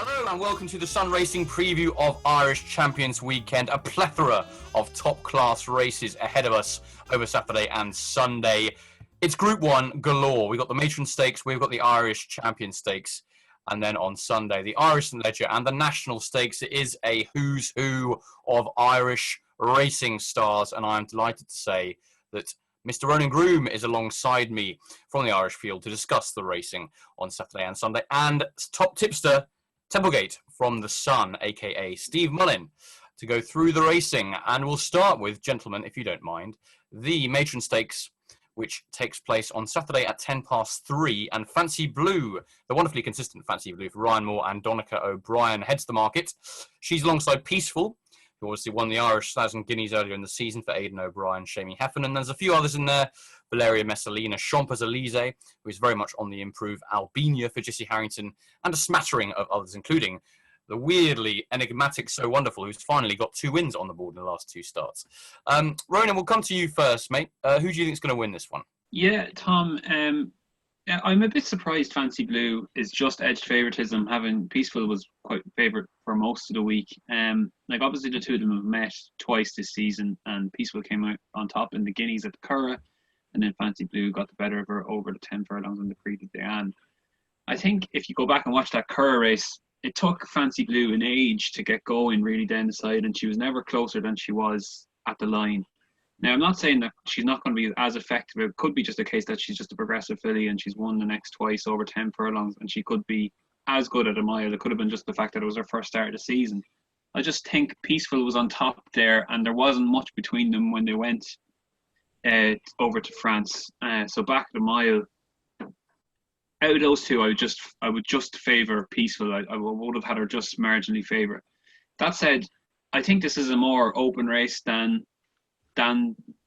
Hello and welcome to the Sun Racing preview of Irish Champions Weekend. A plethora of top-class races ahead of us over Saturday and Sunday. It's Group 1 galore. We've got the Matron Stakes, we've got the Irish Champion Stakes, and then on Sunday, the Irish Ledger and the National Stakes. It is a who's who of Irish racing stars, and I'm delighted to say that Mr. Ronan Groom is alongside me from the Irish field to discuss the racing on Saturday and Sunday, and top tipster Templegate from the Sun, aka Steve Mullin, to go through the racing. And we'll start with, gentlemen, if you don't mind, the Matron Stakes, which takes place on Saturday at 3:10, and Fancy Blue, the wonderfully consistent Fancy Blue for Ryan Moore and Donica O'Brien, heads the market. She's alongside Peaceful, who obviously won the Irish 1,000 Guineas earlier in the season for Aidan O'Brien, Shamie Heffernan. There's a few others in there. Valeria Messalina, Champs-Élysées, who is very much on the improve, Albania for Jesse Harrington, and a smattering of others, including the weirdly enigmatic So Wonderful, who's finally got 2 wins on the board in the last 2 starts. Ronan, we'll come to you first, mate. Who do you think is going to win this one? Yeah, Tom, I'm a bit surprised Fancy Blue is just edged favouritism, having Peaceful was quite favourite for most of the week. Obviously the two of them have met twice this season, and Peaceful came out on top in the Guineas at the Curragh, and then Fancy Blue got the better of her over the 10 furlongs on the Prix de Diane. I think if you go back and watch that Curragh race, it took Fancy Blue an age to get going really down the side, and she was never closer than she was at the line. Now, I'm not saying that she's not going to be as effective. It could be just a case that she's just a progressive filly and she's won the next twice over 10 furlongs, and she could be as good at a mile. It could have been just the fact that it was her first start of the season. I just think Peaceful was on top there, and there wasn't much between them when they went over to France. So back the mile, out of those two, I would just favour Peaceful. I would have had her just marginally favourite. That said, I think this is a more open race than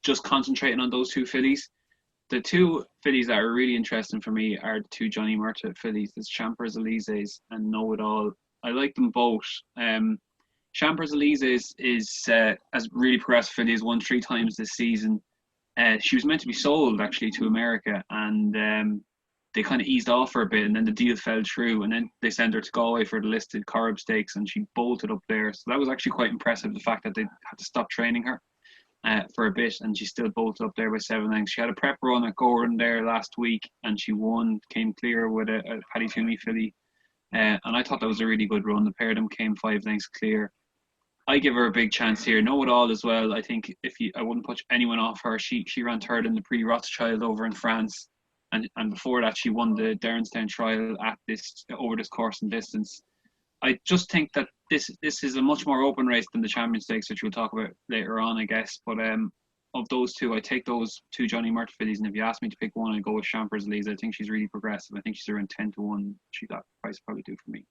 just concentrating on those two fillies. The two fillies that are really interesting for me are the two Johnny Murtagh fillies. There's Champs-Élysées and Know It All. I like them both. Champs-Élysées is a really progressive filly. Has won 3 times this season. She was meant to be sold actually to America, and they kind of eased off for a bit, and then the deal fell through, and then they sent her to Galway for the listed Curragh Stakes, and she bolted up there. So that was actually quite impressive, the fact that they had to stop training her for a bit, and she still bolted up there by 7 lengths. She had a prep run at Gowran there last week, and she won, came clear with a Paddy Toomey filly, and I thought that was a really good run. The pair of them came 5 lengths clear. I give her a big chance here. Know It All as well. I think I wouldn't put anyone off her. She ran third in the Prix Rothschild over in France, and before that she won the Derrenstown Trial at over this course and distance. I just think that this is a much more open race than the Champion Stakes, which we'll talk about later on, I guess. But of those two, I take those two Johnny Murtagh fillies, and if you ask me to pick one, I'd go with Champs-Élysées. I think she's really progressive. I think she's around 10-1. That price probably do for me.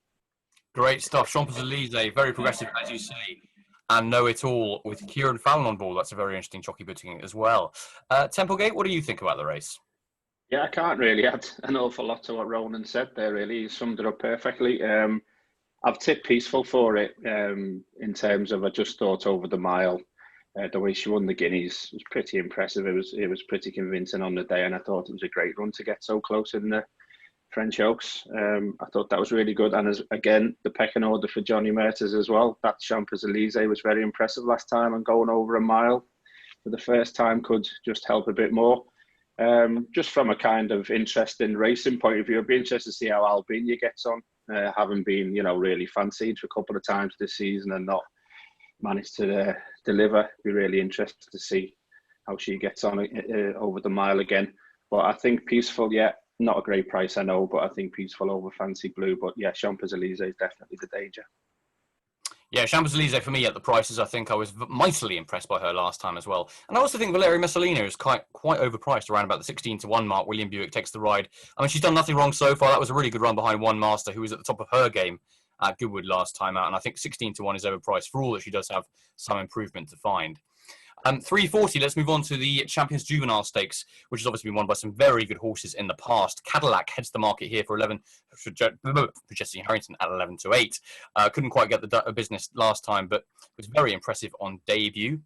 Great stuff. Champs-Élysées, very progressive, as you say, and Know It All with Kieran Fallon on board. That's a very interesting jockey booting as well. Templegate, what do you think about the race? Yeah, I can't really add an awful lot to what Ronan said there, really. He summed it up perfectly. I've tipped Peaceful for it in terms of I just thought over the mile. The way she won the Guineas was pretty impressive. It was pretty convincing on the day, and I thought it was a great run to get so close in the French Oaks. I thought that was really good. And again, the pecking order for Johnny Murtagh as well. That Champs-Élysées was very impressive last time, and going over a mile for the first time could just help a bit more. Just from a kind of interesting racing point of view, I'd be interested to see how Albania gets on, having been, really fancied for a couple of times this season and not managed to deliver. Be really interested to see how she gets on over the mile again. But I think Peaceful, not a great price, I know, but I think Peaceful over Fancy Blue. But yeah, Champs-Élysées is definitely the danger. Yeah, Champs-Élysées for me at the prices. I think I was mightily impressed by her last time as well. And I also think Valeria Messalina is quite overpriced around about the 16-1 mark. William Buick takes the ride. I mean, she's done nothing wrong so far. That was a really good run behind One Master, who was at the top of her game at Goodwood last time out. And I think 16-1 is overpriced for all that she does have some improvement to find. 340, let's move on to the Champions Juvenile Stakes, which has obviously been won by some very good horses in the past. Cadillac heads the market here for Jesse Harrington at 11-8. Couldn't quite get the business last time, but was very impressive on debut.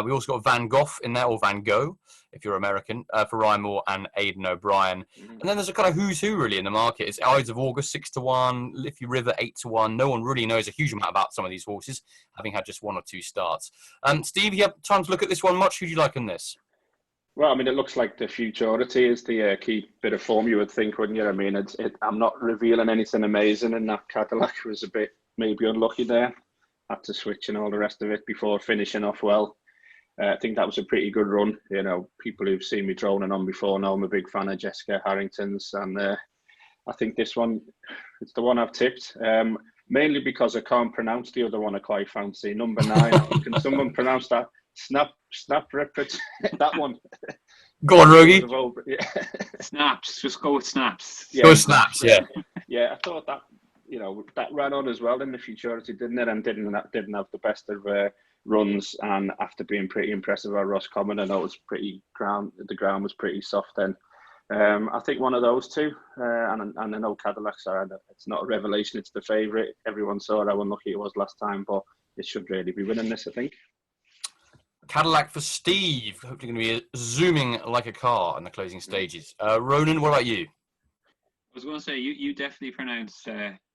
We also got Van Gogh in there, or Van Gogh, if you're American, for Ryan Moore and Aidan O'Brien. And then there's a kind of who's who really in the market. It's Ides of August 6-1, Liffey River 8-1. No one really knows a huge amount about some of these horses, having had just one or two starts. Steve, you have time to look at this one much? Who do you like in this? Well, I mean, it looks like the futurity is the key bit of form, you would think, wouldn't you? I mean, I'm not revealing anything amazing, and that Cadillac was a bit maybe unlucky there. Had to switch and all the rest of it before finishing off well. I think that was a pretty good run. You know, people who've seen me droning on before know I'm a big fan of Jessica Harrington's, and I think this one, it's the one I've tipped. Mainly because I can't pronounce the other one I quite fancy. Number 9. Can someone pronounce that? Snap, that one. Go on, Rogie. Yeah. Snaps. Just go with snaps. Yeah, go snaps. Yeah. Yeah, I thought that, you know, that ran on as well in the futurity, didn't it? And didn't have the best of runs. And after being pretty impressive at Roscommon, I know it was the ground was pretty soft then. I think one of those two, and I know Cadillacs are. It's not a revelation. It's the favourite. Everyone saw how unlucky it was last time, but it should really be winning this, I think. Cadillac for Steve. Hopefully going to be zooming like a car in the closing stages. Ronan, what about you? I was going to say, you definitely pronounce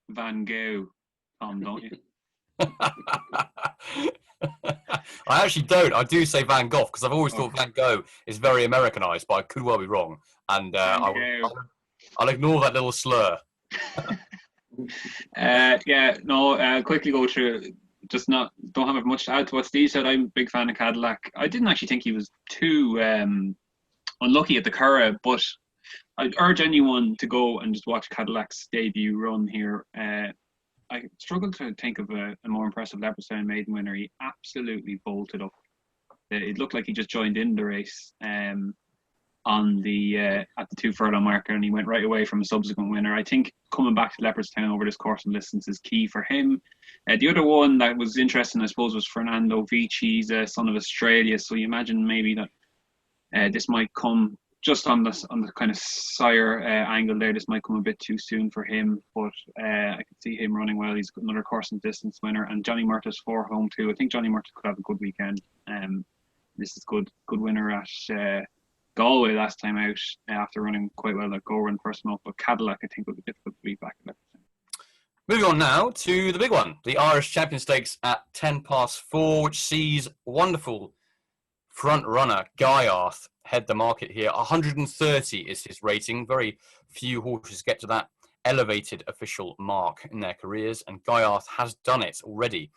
Van Gogh, Tom, don't you? I actually don't. I do say Van Gogh because I've always thought Van Gogh is very Americanized, but I could well be wrong. And I'll ignore that little slur. Quickly go through. Don't have much to add to what Steve said. I'm a big fan of Cadillac. I didn't actually think he was too unlucky at the Curragh, but I'd urge anyone to go and just watch Cadillac's debut run here. I struggled to think of a more impressive Leopardstown maiden winner. He absolutely bolted up. It looked like he just joined in the race on the at the 2 furlong marker, and he went right away from a subsequent winner. I think coming back to Leopardstown over this course of distance is key for him. The other one that was interesting, I suppose, was Fernando Vici. He's a son of Australia, so you imagine maybe that this might come just on the kind of sire angle there. This might come a bit too soon for him, but I could see him running well. He's another course and distance winner, and Johnny Murtagh's 4 home too. I think Johnny Murtagh could have a good weekend. This is good winner at Galway last time out after running quite well at Goran first month, but Cadillac I think will be difficult to beat back at Leopardstown. Moving on now to the big one, the Irish Champion Stakes at 4:10, which sees wonderful front runner Guy Arth head the market here. 130 is his rating. Very few horses get to that elevated official mark in their careers, and Guy Arth has done it already,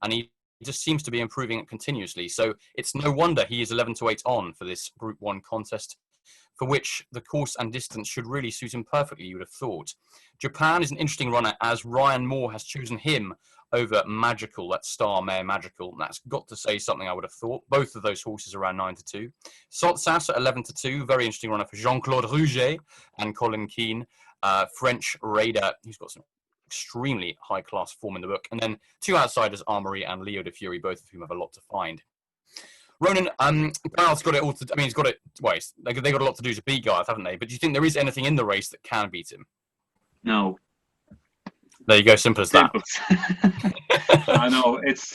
and he just seems to be improving it continuously. So it's no wonder he is 11-8 on for this Group 1 contest, for which the course and distance should really suit him perfectly, you would have thought. Japan is an interesting runner, as Ryan Moore has chosen him over Magical, that star mare Magical. That's got to say something, I would have thought. Both of those horses around 9-2. Sotsas at 11-2, very interesting runner for Jean-Claude Rouget and Colin Keane. French Raider, who's got some extremely high-class form in the book. And then 2 outsiders, Armory and Leo de Fury, both of whom have a lot to find. Ronan, Gareth's got it all to... I mean, he's got it... Well, they got a lot to do to beat Gareth, haven't they? But do you think there is anything in the race that can beat him? No. There you go, simple as that. I know. It's...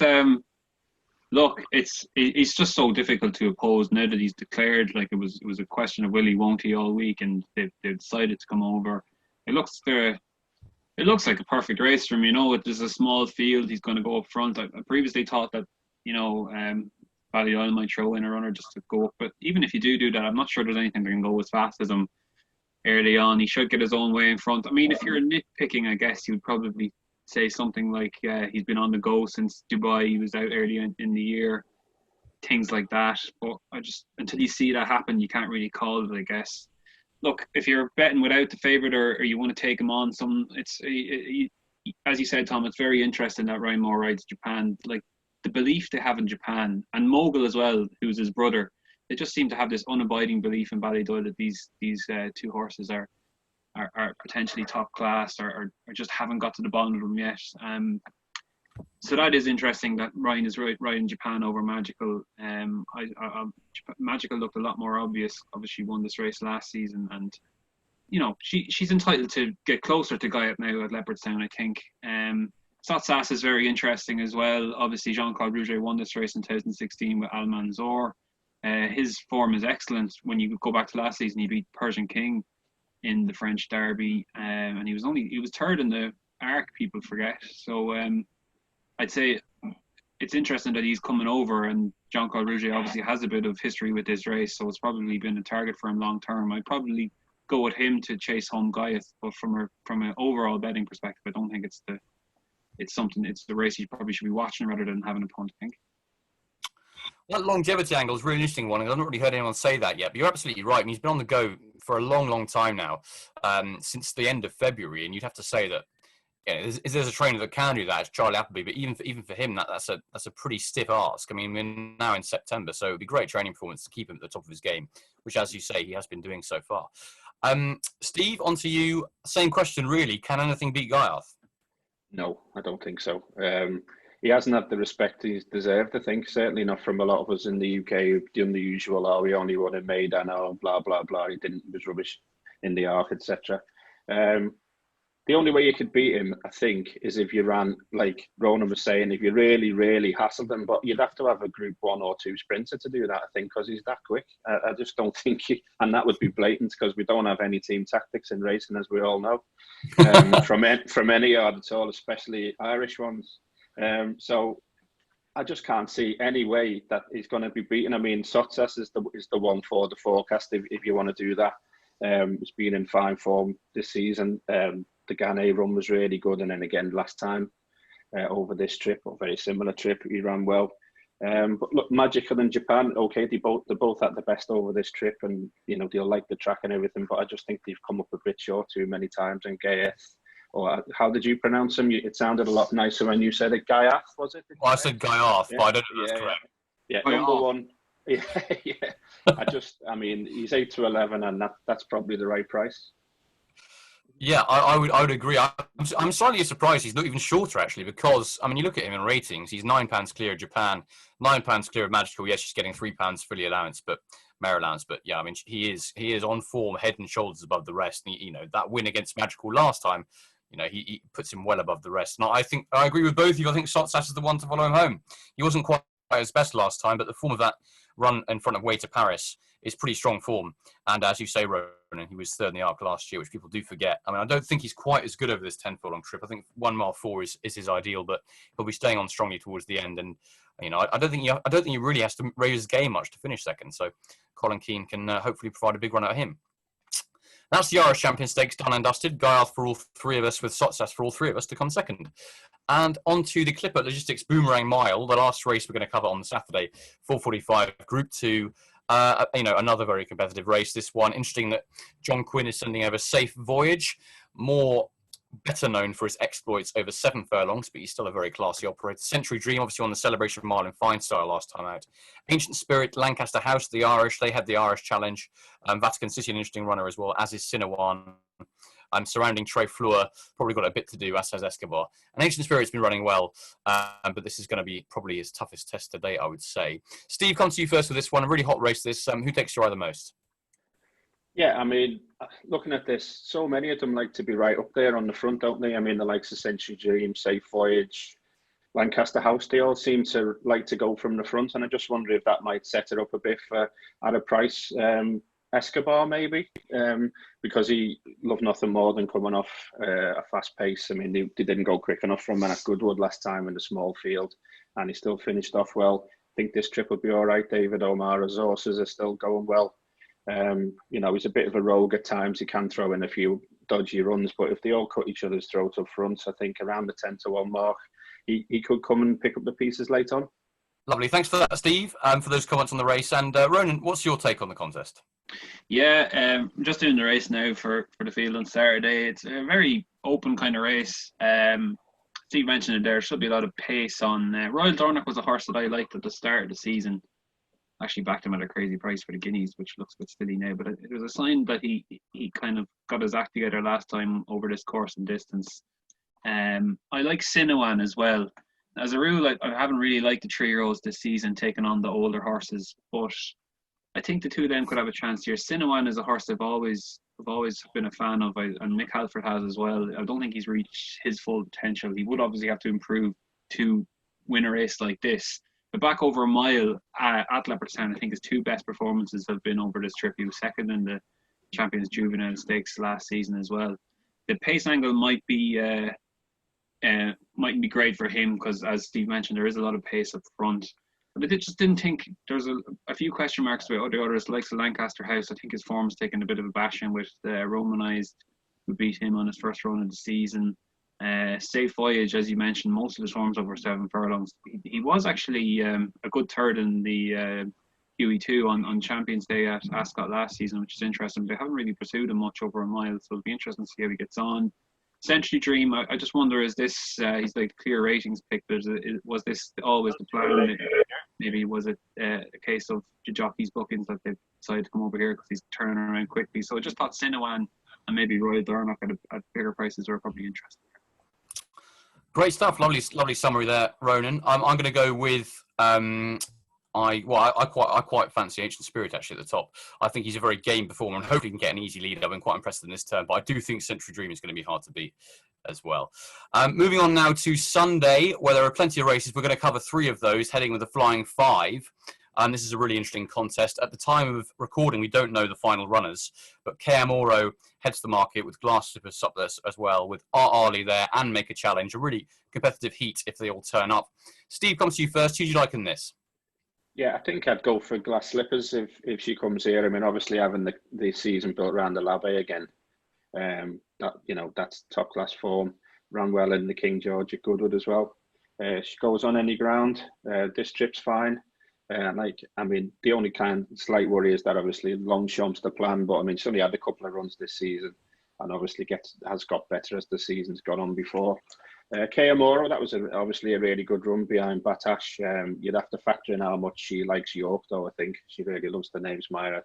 Look, it's just so difficult to oppose now that he's declared. Like, it was a question of will he, won't he all week, and they've decided to come over. It looks like a perfect race for him. You know, there's a small field. He's going to go up front. I previously thought that, you know, Ballyoil might throw in a runner just to go up. But even if you do that, I'm not sure there's anything that can go as fast as him early on. He should get his own way in front. I mean, if you're nitpicking, I guess you'd probably say something like he's been on the go since Dubai. He was out early in the year, things like that. But until you see that happen, you can't really call it, I guess. Look, if you're betting without the favourite or you want to take him on, as you said, Tom, it's very interesting that Ryan Moore rides Japan. Like, the belief they have in Japan, and Mogul as well, who's his brother, they just seem to have this unabiding belief in Ballydoyle that these 2 horses are potentially top class or just haven't got to the bottom of them yet. So that is interesting that Ryan is riding Japan over Magical. Magical looked a lot more obvious. Obviously, won this race last season, and you know she's entitled to get closer to Guyot now at Leopardstown, I think. Sotsas is very interesting as well. Obviously, Jean-Claude Rouget won this race in 2016 with Almanzor. His form is excellent. When you go back to last season, he beat Persian King in the French Derby, and he was third in the Arc. People forget. So I'd say it's interesting that he's coming over, and Jean-Claude Rouget obviously has a bit of history with this race, so it's probably been a target for him long term. I'd probably go with him to chase home Gaiath, but from an overall betting perspective, I don't think it's the race you probably should be watching rather than having a punt, I think. That longevity angle is a really interesting one. I've not really heard anyone say that yet, but you're absolutely right. I mean, he's been on the go for a long, long time now, since the end of February, and you'd have to say that, there's a trainer that can do that, it's Charlie Appleby, but even for him, that's a pretty stiff ask. I mean, we're now in September, so it would be great training performance to keep him at the top of his game, which, as you say, he has been doing so far. Steve, on to you. Same question, really. Can anything beat Gaiath? No, I don't think so. He hasn't had the respect he's deserved, I think. Certainly not from a lot of us in the UK who've done the usual, we only won in Maidan, blah, blah, blah. He was rubbish in the Arc, etc. The only way you could beat him, I think, is if you ran, like Ronan was saying, if you really, really hassled him. But you'd have to have a Group 1 or 2 sprinter to do that, I think, because he's that quick. I just don't think and that would be blatant because we don't have any team tactics in racing, as we all know, from any yard at all, especially Irish ones. So I just can't see any way that he's going to be beaten. I mean, Sotsas is the one for the forecast if you want to do that. He's been in fine form this season. The Ghana run was really good, and then again last time over this trip, or very similar trip, he ran well. But look, Magical in Japan, okay, they both had the best over this trip, and they'll like the track and everything. But I just think they've come up a bit short too many times. And Gaiath, or how did you pronounce him? It sounded a lot nicer when you said it. Gaiath, was it? Well, I said Gaiath, but I don't know if that's correct. Yeah, number one. Yeah, yeah. I mean, he's 8 to 11, and that's probably the right price. Yeah, I would agree. I'm slightly surprised he's not even shorter, actually, because, I mean, you look at him in ratings, he's £9 clear of Japan, £9 clear of Magical. Yes, she's getting £3 Philly allowance, but mare allowance. But yeah, I mean, he is on form, head and shoulders above the rest. And that win against Magical last time, he puts him well above the rest. And I agree with both of you. I think Sotsas is the one to follow him home. He wasn't quite at his best last time, but the form of that run in front of Way to Paris is pretty strong form. And as you say, Ronan, he was third in the Arc last year, which people do forget. I mean, I don't think he's quite as good over this 10 furlong trip. I think 1 mile 4 is his ideal, but he'll be staying on strongly towards the end. And I don't think he really has to raise his game much to finish second. So Colin Keane can hopefully provide a big run out of him. That's the Irish Champion Stakes done and dusted. Gaiath for all three of us, with Sotsas for all three of us to come second. And on to the Clipper Logistics Boomerang Mile, the last race we're going to cover on Saturday, 4:45, Group 2. Another very competitive race. This one, interesting that John Quinn is sending over Safe Voyage, better known for his exploits over 7 furlongs, but he's still a very classy operator. Century Dream, obviously on the Celebration Mile in fine style last time out. Ancient Spirit, Lancaster House, the Irish, they had the Irish Challenge. Vatican City, an interesting runner as well, as is Sinawan. Surrounding Trey Fleur, probably got a bit to do, as has Escobar. And Ancient Spirit's been running well, but this is going to be probably his toughest test to date, I would say. Steve, come to you first with this one. A really hot race, this. Who takes your eye the most? Yeah, I mean, looking at this, so many of them like to be right up there on the front, don't they? I mean, the likes of Century Dream, Safe Voyage, Lancaster House, they all seem to like to go from the front, and I just wonder if that might set it up a bit at a price. Escobar maybe, because he loved nothing more than coming off a fast pace. I mean, they didn't go quick enough from him at Goodwood last time in the small field, and he still finished off well. I think this trip will be all right. David O'Mara's horses are still going well. He's a bit of a rogue at times. He can throw in a few dodgy runs, but if they all cut each other's throats up front, I think around the 10 to 1 mark, he could come and pick up the pieces late on. Lovely. Thanks for that, Steve, for those comments on the race. And Ronan, what's your take on the contest? Yeah, I'm just doing the race now for the field on Saturday. It's a very open kind of race. Steve mentioned it there. Should be a lot of pace on. Royal Dornoch was a horse that I liked at the start of the season. Actually backed him at a crazy price for the Guineas, which looks a bit silly now. But it was a sign that he kind of got his act together last time over this course and distance. I like Sinawan as well. As a rule, I haven't really liked the 3-year-olds this season taking on the older horses, but I think the two of them could have a chance here. Sinewan is a horse I've always been a fan of, and Nick Halford has as well. I don't think he's reached his full potential. He would obviously have to improve to win a race like this. But back over a mile at Leopardstown, I think his two best performances have been over this trip. He was second in the Champions Juvenile Stakes last season as well. The pace angle might be great for him because, as Steve mentioned, there is a lot of pace up front. But I just didn't think there's a few question marks about other others, like the Lancaster House. I think his form's taken a bit of a bashing with Romanized, who beat him on his first run of the season. Safe Voyage, as you mentioned, most of his form's over 7 furlongs. He was actually a good third in the QE2 on Champions Day at Ascot last season, which is interesting. They haven't really pursued him much over a mile, so it'll be interesting to see how he gets on. Century Dream, I just wonder, is this, he's like clear ratings pick, but was this always the plan? Maybe was it a case of the jockey's bookings that they decided to come over here because he's turning around quickly? So I just thought Sinewan and maybe Royal Dornoch at bigger prices are probably interesting. Great stuff. Lovely summary there, Ronan. I'm going to go with I quite fancy Ancient Spirit actually at the top. I think he's a very game performer and hopefully he can get an easy lead. I've been quite impressed in this turn, but I do think Century Dream is going to be hard to beat as well. Moving on now to Sunday, where there are plenty of races. We're going to cover 3 of those, heading with the Flying 5. This is a really interesting contest. At the time of recording, we don't know the final runners, but KM Oro heads the market with Glass Slippers up there as well, with Arley there and Make a Challenge. A really competitive heat if they all turn up. Steve, comes to you first. Who do you like in this? Yeah, I think I'd go for Glass Slippers if she comes here. I mean, obviously having the season built around the Labbe again, that's top class form. Ran well in the King George at Goodwood as well. She goes on any ground. This trip's fine. The only kind of slight worry is that obviously Longshomp's the plan, but I mean, she's only had a couple of runs this season, and obviously has got better as the season's gone on before. KM Oro, that was obviously a really good run behind Batash. You'd have to factor in how much she likes York, though. I think she really loves the Knavesmire. A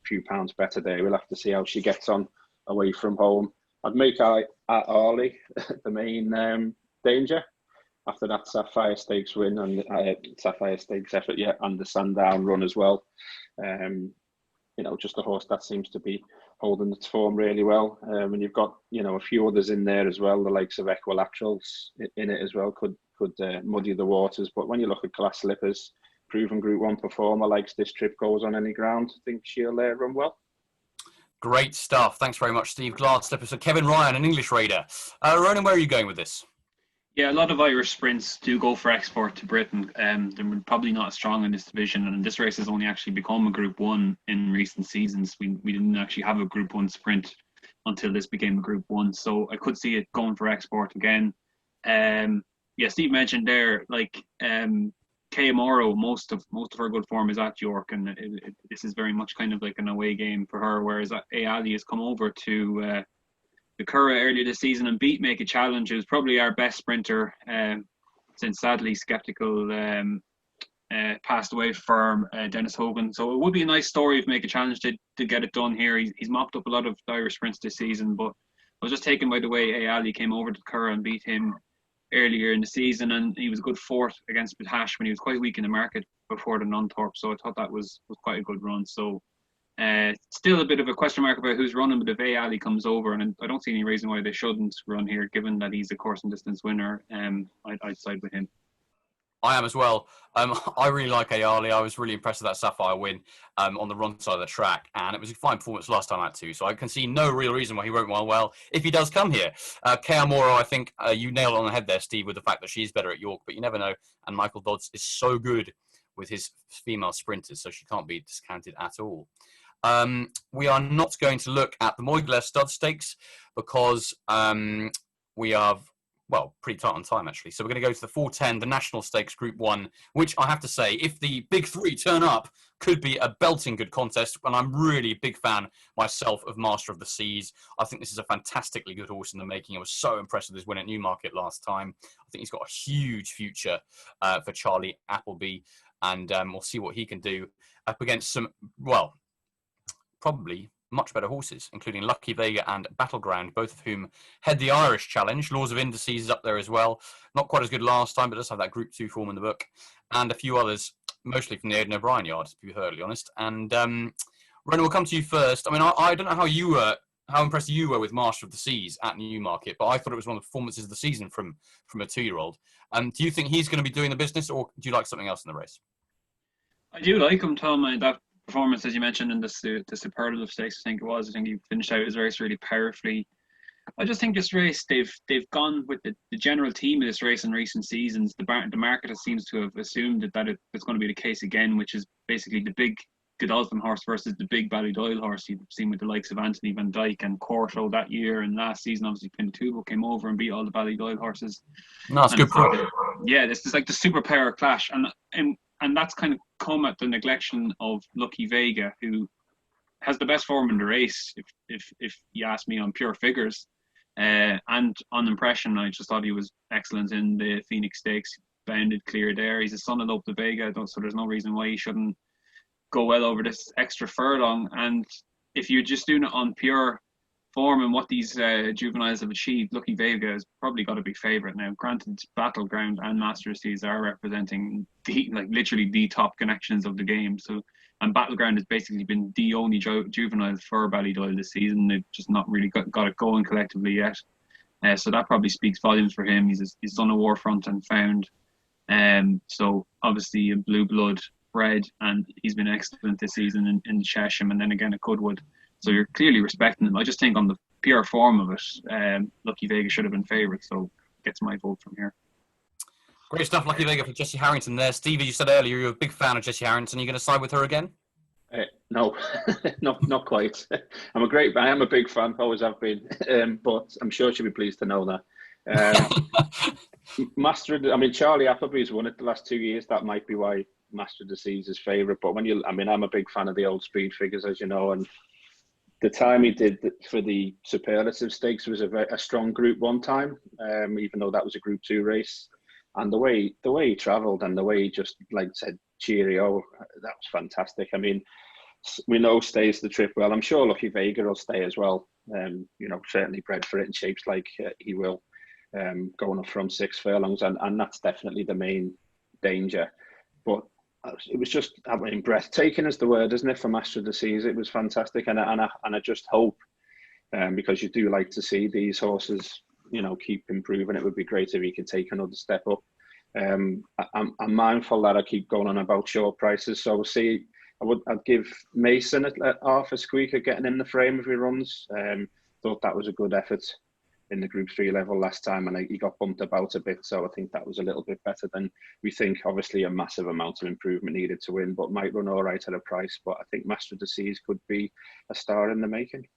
few pounds better there. We'll have to see how she gets on away from home. I'd make Arley the main danger after that Sapphire Stakes win and Sapphire Stakes effort, and the Sandown run as well. Just a horse that seems to be holding its form really well. And you've got, a few others in there as well, the likes of Equilaterals in it as well, could muddy the waters. But when you look at Glass Slippers, proven Group 1 performer, likes this trip, goes on any ground, I think she'll run well. Great stuff. Thanks very much, Steve. Glass Slippers. So Kevin Ryan, an English raider. Ronan, where are you going with this? Yeah, a lot of Irish sprints do go for export to Britain. They're probably not strong in this division, and this race has only actually become a Group 1 in recent seasons. We didn't actually have a Group 1 sprint until this became a Group 1, so I could see it going for export again. Steve mentioned there, KM Oro, most of her good form is at York, and this is very much kind of like an away game for her, whereas Ali has come over to the Curragh earlier this season and beat Make a Challenge. It was probably our best sprinter since sadly Skeptical passed away from Dennis Hogan. So it would be a nice story if Make a Challenge did get it done here. He's mopped up a lot of Irish sprints this season, but I was just taken by the way Ali came over to Curragh and beat him earlier in the season, and he was a good 4th against Batash when he was quite weak in the market before the Nunthorpe. So I thought that was quite a good run. So still a bit of a question mark about who's running, but if Ali comes over, and I don't see any reason why they shouldn't run here, given that he's a course and distance winner, I'd side with him. I am as well. I really like Ali. I was really impressed with that Sapphire win on the wrong side of the track, and it was a fine performance last time out too. So I can see no real reason why he won't run well if he does come here. KM Oro, I think you nailed it on the head there, Steve, with the fact that she's better at York, but you never know. And Michael Dodds is so good with his female sprinters, so she can't be discounted at all. We are not going to look at the Moyglare Stud Stakes because we are, pretty tight on time, actually. So we're going to go to the 410, the National Stakes Group 1, which I have to say, if the big 3 turn up, could be a belting good contest. And I'm really a big fan myself of Master of the Seas. I think this is a fantastically good horse in the making. I was so impressed with his win at Newmarket last time. I think he's got a huge future for Charlie Appleby. And we'll see what he can do up against some, probably much better horses, including Lucky Vega and Battleground, both of whom head the Irish Challenge. Laws of Indices is up there as well. Not quite as good last time, but does have that Group 2 form in the book. And a few others. mostly from the Aidan O'Brien yard, to be perfectly honest. And Ronan, we'll come to you first. I mean, I don't know how impressed you were with Master of the Seas at Newmarket, but I thought it was one of the performances of the season from a 2-year-old. Do you think he's going to be doing the business, or do you like something else in the race? I do like him, Tom. That performance, as you mentioned, in the Superlative Stakes, I think he finished out his race really powerfully. I just think this race, they've gone with the general theme of this race in recent seasons. The market seems to have assumed that it's going to be the case again, which is basically the big Godolphin horse versus the big Ballydoyle horse. You've seen with the likes of Anthony Van Dyke and Corto that year, and last season obviously Pinatubo came over and beat all the Ballydoyle horses. No, that's good point. Yeah, this is like the superpower clash, and that's kind of come at the neglection of Lucky Vega, who has the best form in the race, if you ask me, on pure figures. And on impression, I just thought he was excellent in the Phoenix Stakes. Bounded clear there. He's a son of Lope de Vega, so there's no reason why he shouldn't go well over this extra furlong. And if you're just doing it on pure form and what these juveniles have achieved, Lucky Vega has probably got to be favourite now. Granted, Battleground and Master of Seas are representing literally the top connections of the game. And Battleground has basically been the only juvenile for Ballydoyle this season. They've just not really got it going collectively yet. So that probably speaks volumes for him. He's done a Warfront and Found. So obviously a blue blood bred, and he's been excellent this season in Chesham and then again at Goodwood. So you're clearly respecting him. I just think on the pure form of it, Lucky Vega should have been favourite. So gets my vote from here. Great stuff, Lucky Vega for Jessie Harrington there. Steve, as you said earlier, you're a big fan of Jessie Harrington. Are you going to side with her again? No, not quite. I am a big fan, always have been, but I'm sure she'll be pleased to know that. Charlie Appleby's won it the last 2 years. That might be why Master of the Seas is favourite. But I'm a big fan of the old speed figures, as you know, and the time he did for the Superlative Stakes was a strong Group 1 time, even though that was a Group 2 race. And the way he travelled and the way he just said cheerio, that was fantastic. I mean, we know stays the trip well. I'm sure Lucky Vega will stay as well. Certainly bred for it and shapes like he will, going up from 6 furlongs, and that's definitely the main danger. But it was just, breathtaking is the word, isn't it, for Master of the Seas? It was fantastic, and I just hope, because you do like to see these horses, keep improving. It would be great if he could take another step up. I'm mindful that I keep going on about short prices, so we'll see. I'd give Mason at half a squeak at getting in the frame if he runs. Thought that was a good effort in the Group 3 level last time, and he got bumped about a bit, so I think that was a little bit better than we think. Obviously a massive amount of improvement needed to win, but might run all right at a price. But I think Master of the Seas could be a star in the making.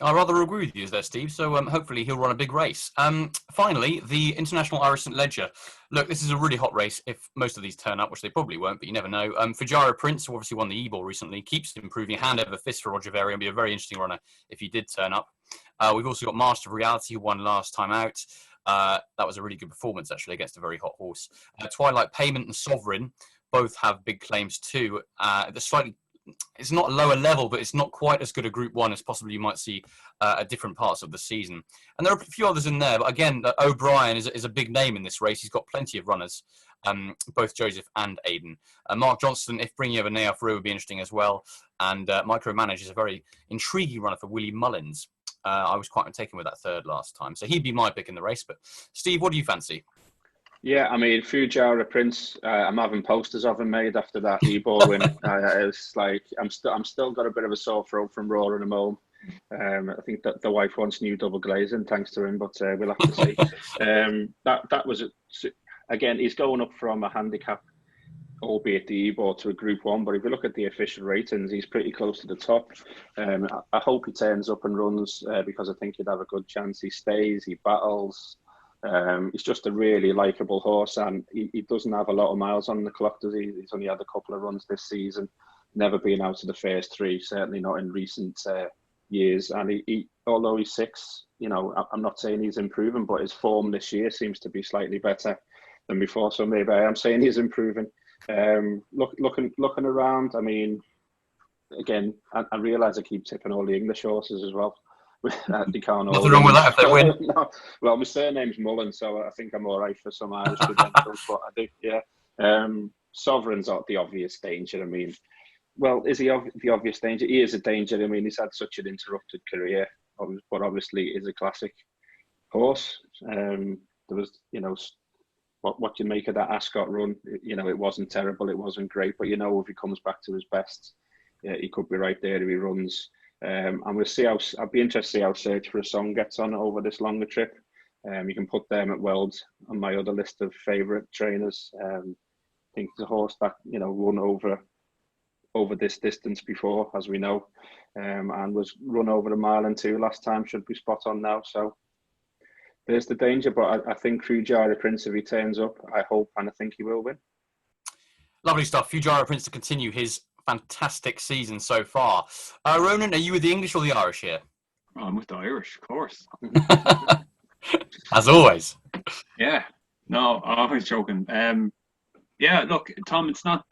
I rather agree with you there, Steve. So hopefully he'll run a big race. Finally, the International Irish St Leger. Look, this is a really hot race if most of these turn up, which they probably won't, but you never know. Fujara Prince, who obviously won the E-Ball recently, keeps improving hand over fist for Roger Verry and be a very interesting runner if he did turn up. We've also got Master of Reality, who won last time out. That was a really good performance, actually, against a very hot horse. Twilight Payment and Sovereign both have big claims too. It's not a lower level, but it's not quite as good a Group 1 as possibly you might see at different parts of the season. And there are a few others in there, but again, O'Brien is a big name in this race. He's got plenty of runners, both Joseph and Aidan. Mark Johnston, if bringing over Naya through, would be interesting as well. And Micromanage is a very intriguing runner for Willie Mullins. I was quite taken with that third last time, so he'd be my pick in the race. But Steve, what do you fancy? Yeah, Fujara Prince, I'm having posters of him made after that E-Ball win. It's like I'm still got a bit of a sore throat from roaring him home. I think that the wife wants new double glazing thanks to him, but we'll have to see. That was again, he's going up from a handicap, albeit the E-Ball, to a Group 1. But if you look at the official ratings, he's pretty close to the top. I hope he turns up and runs because I think he'd have a good chance. He stays, he battles. He's just a really likeable horse, and he doesn't have a lot of miles on the clock, does he? He's only had a couple of runs this season, never been out of the first 3, certainly not in recent years. And he although he's 6, I'm not saying he's improving, but his form this year seems to be slightly better than before. So maybe I am saying he's improving. Looking around, again, I realise I keep tipping all the English horses as well. They can't. Nothing wrong with that if they win. No. Well, my surname's Mullen, so I think I'm all right for some Irish credentials. But I do, yeah. Sovereign's not the obvious danger. I mean, well, is he the obvious danger? He is a danger. I mean, he's had such an interrupted career, but obviously is a classic horse. There was, what do you make of that Ascot run? It wasn't terrible, it wasn't great, but if he comes back to his best, he could be right there if he runs. And we'll see I'd be interested to see how Search for a Song gets on over this longer trip. You can put them at Weld on my other list of favourite trainers. I think the horse that won over this distance before, as we know, and was run over 1.2 miles last time, should be spot on now. So there's the danger, but I think Fujara Prince, if he turns up, I hope and I think he will win. Lovely stuff. Fujara Prince to continue his fantastic season so far. Ronan, are you with the English or the Irish here? Oh, I'm with the Irish, of course. As always. Yeah. No, I was joking. Yeah, look, Tom, it's not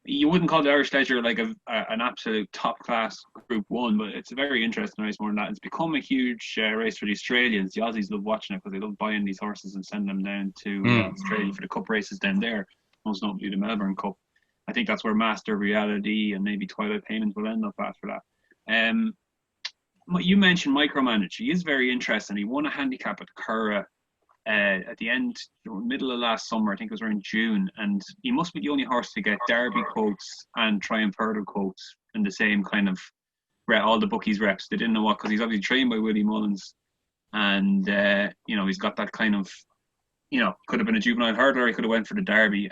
you wouldn't call the Irish Leisure like an absolute top class Group 1, but it's a very interesting race more than that. It's become a huge race for the Australians. The Aussies love watching it because they love buying these horses and sending them down to Australia for the Cup races down there, most notably the Melbourne Cup. I think that's where Master Reality and maybe Twilight Payments will end up after that. You mentioned Micromanage. He is very interesting. He won a handicap at Curragh at the middle of last summer. I think it was around June, and he must be the only horse to get Derby quotes and Triumph Hurdle quotes in the same kind of all the bookies reps. They didn't know what, because he's obviously trained by Willie Mullins, and he's got that kind of could have been a juvenile hurdler. He could have went for the Derby.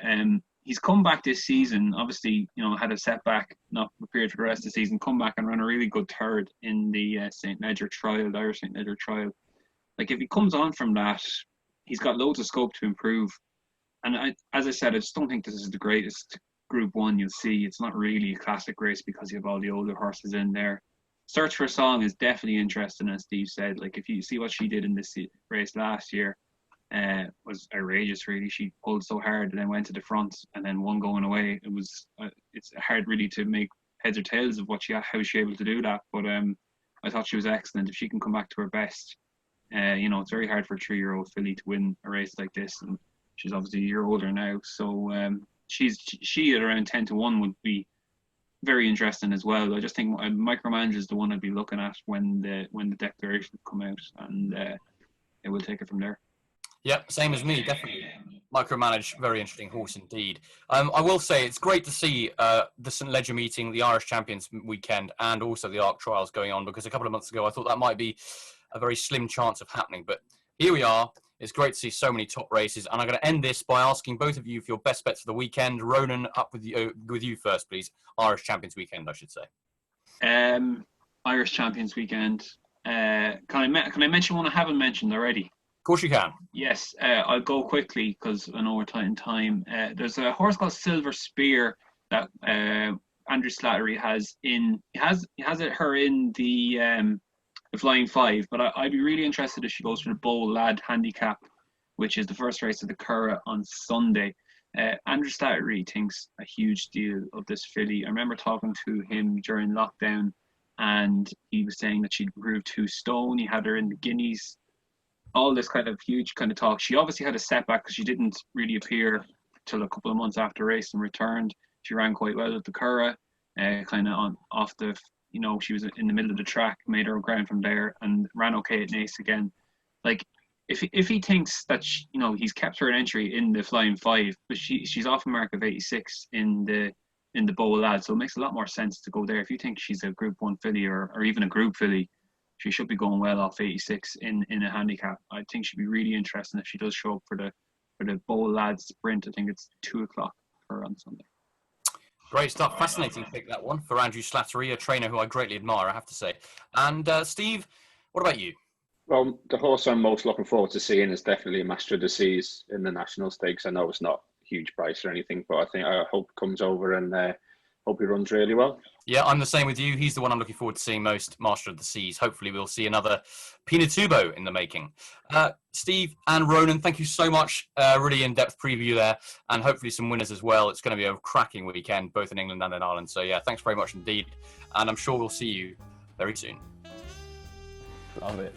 He's come back this season, obviously, had a setback, not prepared for the rest of the season, come back and run a really good third in the St. Leger trial, the Irish St. Leger trial. Like, if he comes on from that, he's got loads of scope to improve. And as I said, I just don't think this is the greatest Group 1 you'll see. It's not really a classic race because you have all the older horses in there. Search for a Song is definitely interesting, as Steve said. Like, if you see what she did in this race last year, was outrageous, really. She pulled so hard and then went to the front and then won going away. It's hard really to make heads or tails of how she able to do that. But I thought she was excellent. If she can come back to her best, it's very hard for a 3-year-old filly to win a race like this, and she's obviously a year older now. So she at around 10-1 would be very interesting as well. I just think Micromanage is the one I'd be looking at when the declaration come out, and it will take it from there. Yep, same as me, definitely. Micromanage, very interesting horse indeed. I will say it's great to see the St. Leger meeting, the Irish Champions weekend, and also the ARC trials going on, because a couple of months ago I thought that might be a very slim chance of happening. But here we are. It's great to see so many top races. And I'm going to end this by asking both of you for your best bets for the weekend. Ronan, up with you first, please. Irish Champions weekend, I should say. Irish Champions weekend. Can I mention one I haven't mentioned already? Of course you can. Yes, I'll go quickly because I know we're tight in time. There's a horse called Silver Spear that Andrew Slattery has in. He has her in the Flying Five, but I'd be really interested if she goes for the Bowl Lad Handicap, which is the first race of the Curragh on Sunday. Andrew Slattery thinks a huge deal of this filly. I remember talking to him during lockdown, and he was saying that she'd improved 2 stone. He had her in the Guineas. All this kind of huge kind of talk. She obviously had a setback because she didn't really appear till a couple of months after race and returned. She ran quite well at the Curragh, kind of off the, she was in the middle of the track, made her ground from there and ran okay at Naas again. Like, if he thinks that, he's kept her an entry in the Flying Five, but she's off a mark of 86 in the Bowl Lad, so it makes a lot more sense to go there. If you think she's a Group 1 filly or even a Group filly, she should be going well off 86 in a handicap. I think she'd be really interesting if she does show up for the Bowl Lad sprint. I think it's 2:00 for her on Sunday. Great stuff. Fascinating pick, that one, for Andrew Slattery, a trainer who I greatly admire, I have to say. And Steve, what about you? Well, the horse I'm most looking forward to seeing is definitely Master of the Seas in the National Stakes. I know it's not a huge price or anything, but I hope it comes over and hope he runs really well. Yeah, I'm the same with you. He's the one I'm looking forward to seeing most, Master of the Seas. Hopefully we'll see another Pinatubo in the making. Steve and Ronan, thank you so much. Really in-depth preview there, and hopefully some winners as well. It's going to be a cracking weekend, both in England and in Ireland. So yeah, thanks very much indeed. And I'm sure we'll see you very soon. Love it.